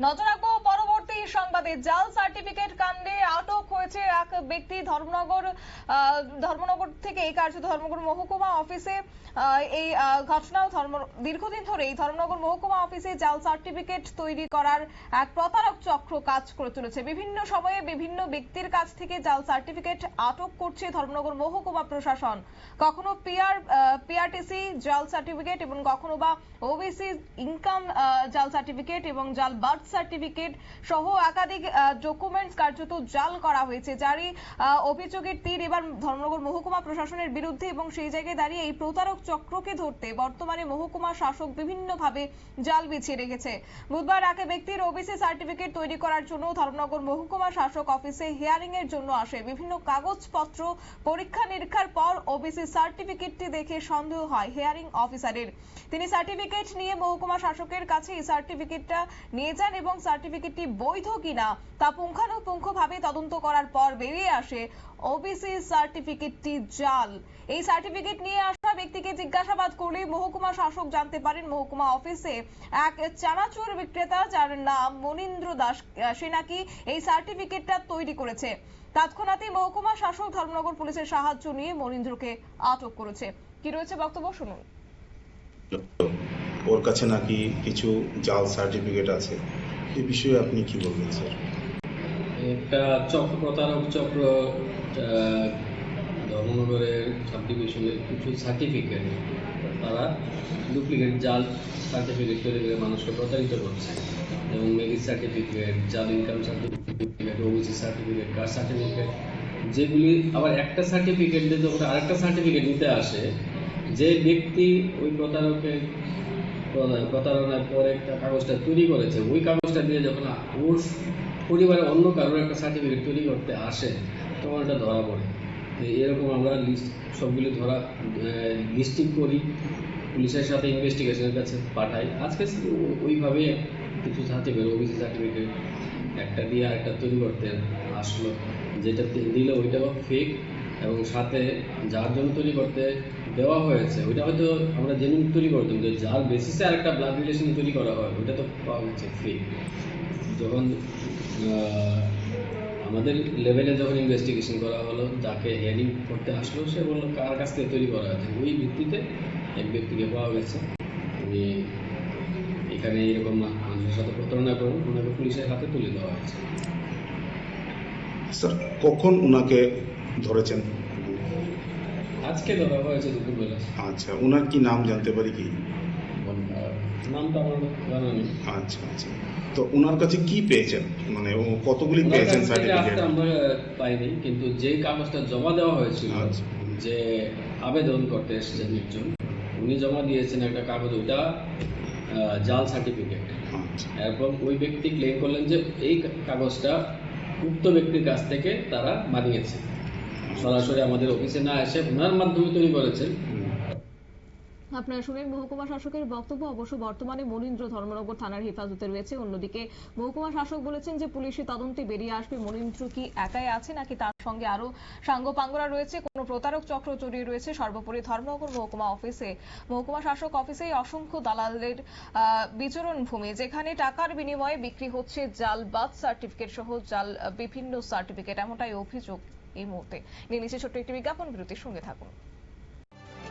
নজর রাখবো পরবর্তী সংবাদে। জাল সার্টিফিকেট কাণ্ডে আটক হয়েছে এক ব্যক্তি। ধর্মনগর থেকে এই কার্যত ধর্মনগর মহকুমা অফিসে এই ঘটনা। দীর্ঘদিন ধরে এই ধর্মনগর মহকুমা অফিসে জাল সার্টিফিকেট তৈরি করার এক প্রতারক চক্র কাজ করে চলেছে। বিভিন্ন সময়ে বিভিন্ন ব্যক্তির কাছ থেকে জাল সার্টিফিকেট আটক করছে ধর্মনগর মহকুমা প্রশাসন। কখনো পিআরটিসি জাল সার্টিফিকেট এবং কখনো বা ওবিসি ইনকাম জাল সার্টিফিকেট এবং জাল বার্থ সার্টিফিকেট সহ একাধিক ডকুমেন্টস কার্যত জাল করা হয়েছে। যারই অভিযোগের তীর এবার ধর্মনগর মহকুমা প্রশাসনের বিরুদ্ধে এবং সেই জায়গায় দাঁড়িয়ে এই প্রতারক চক্রকে ধরতে বর্তমানে মহকুমা শাসক বিভিন্নভাবে জাল বিছিয়ে রেখেছে। বুধবার এক ব্যক্তির ওবিসি সার্টিফিকেট তৈরি করার জন্য ধর্মনগর মহকুমা শাসক অফিসে হিয়ারিং এর জন্য আসে। বিভিন্ন কাগজপত্র পরীক্ষা নিরীক্ষার পর ওবিসি সার্টিফিকেটটি দেখে সন্দেহ হয় হিয়ারিং অফিসারের। তিনি সার্টিফিকেট নিয়ে মহকুমা শাসকের কাছে এই সার্টিফিকেটটা নিয়ে যান এবং সার্টিফিকেটটি বৈধ কিনা তা পুঙ্খানুপুঙ্খভাবে তদন্ত করার পর বেরিয়ে আসে ওবিসি সার্টিফিকেটটি জাল। এই সার্টিফিকেট নিয়ে আসা ব্যক্তিকে জিজ্ঞাসাবাদ করলে মহকুমা শাসক জানতে পারেন মহকুমা অফিসে এক চানাচুর বিক্রেতা যার নাম মনীন্দ্র দাস, সে নাকি এই সার্টিফিকেটটা তৈরি করেছে। তৎক্ষণাৎই মহকুমা শাসক ধর্মনগর পুলিশের সাহায্য নিয়ে মনীন্দ্রকে আটক করেছে। কি রয়েছে বক্তব্য শুনুন। ওর কাছে নাকি কিছু জাল সার্টিফিকেট আছে, এই বিষয়ে আপনি কি বলবেন স্যার? একটা প্রতারক চক্র ধর্মনগরের সাব ডিভিশনের কিছু সার্টিফিকেট তারা ডুপ্লিকেট জাল সার্টিফিকেট তৈরি করে মানুষকে প্রতারিত করছে এবং মেরিট সার্টিফিকেট, জাল income certificate, OBC certificate, caste certificate, যেগুলি আবার একটা সার্টিফিকেট দিয়ে যখন আরেকটা সার্টিফিকেট নিতে আসে, যে ব্যক্তি ওই প্রতারণার পরে একটা কাগজটা তৈরি করেছে, ওই কাগজটা দিয়ে যখন ওর পরিবারের অন্য কারোর একটা সার্টিফিকেট তৈরি করতে আসে তখন এটা ধরা পড়ে। এরকম আমরা সবগুলি লিস্টিং করি, পুলিশের সাথে ইনভেস্টিগেশনের কাছে পাঠাই। আজকে ওইভাবে কিছু সার্টিফিকেট, ওবিসি সার্টিফিকেট একটা দিয়ে আরেকটা তৈরি করতে আসলো, যেটা দিল ওইটাও ফেক এবং সাথে যার জন্য তৈরি করতে দেওয়া হয়েছে ওইটা হয়তো আমরা জেনুইন তৈরি করতাম, যে যার বেসিসে আরেকটা ব্লাড রিলেশন তৈরি করা হয় ওইটা তো পাওয়া গেছে ফেক। যখন আমাদের লেভেলে যখন ইনভেস্টিগেশন করা হলো, যাকে হিয়ারিং করতে আসলো সে বললো কার কাছ থেকে তৈরি করা হয়েছে, ওই ভিত্তিতে এক ব্যক্তিকে পাওয়া গেছে। উনি এখানে এরকম মানুষের সাথে প্রতারণা করেন, ওনাকে পুলিশের হাতে তুলে দেওয়া হয়েছে। স্যার কখন ওনাকে ধরেছেন? আজকে ধরা হয়েছে দুপুরবেলা। আচ্ছা, ওনার কি নাম জানতে পারি কি? নামটা আমার জানা নেই। আচ্ছা আচ্ছা, তো ওনার কাছে কি পেয়েছেন, মানে ও কতগুলি পেয়েছেন সার্টিফিকেট? আমরা পাইনি, কিন্তু যে কাগজটা জমা দেওয়া হয়েছিল, যে আবেদন করতে এসেছেন একজন, উনি জমা দিয়েছেন একটা কাগজ, ওইটা জাল সার্টিফিকেট। এবং ওই ব্যক্তি ক্লেম করলেন যে এই কাগজটা উক্ত ব্যক্তির কাছ থেকে তারা বানিয়েছে, সরাসরি আমাদের অফিসে না এসে ওনার মাধ্যমে তৈরি করেছেন। আপনারা শুনেন মহকুমা শাসকের বক্তব্য। অবশ্য বর্তমানে মনীন্দ্র ধর্মনগর থানার হেফাজতে রয়েছে। অন্যদিকে মহকুমা শাসক বলেছেন যে পুলিশি তদন্তে বেরিয়ে আসবে মনীন্দ্র কি একাই আছে নাকি তার সঙ্গে আরো সাঙ্গপাঙ্গরা রয়েছে, কোনো প্রতারক চক্র জড়িয়ে রয়েছে। সর্বোপরি ধর্মনগর মহকুমা শাসক অফিসেই অসংখ্য দালালের বিচরণ ভূমি, যেখানে টাকার বিনিময়ে বিক্রি হচ্ছে জাল বার্থ সার্টিফিকেট সহ জাল বিভিন্ন সার্টিফিকেট, এমনটাই অভিযোগ এই মুহূর্তে। নিয়ে নিচে ছোট্ট একটি বিজ্ঞাপন, বিরতির সঙ্গে থাকুন।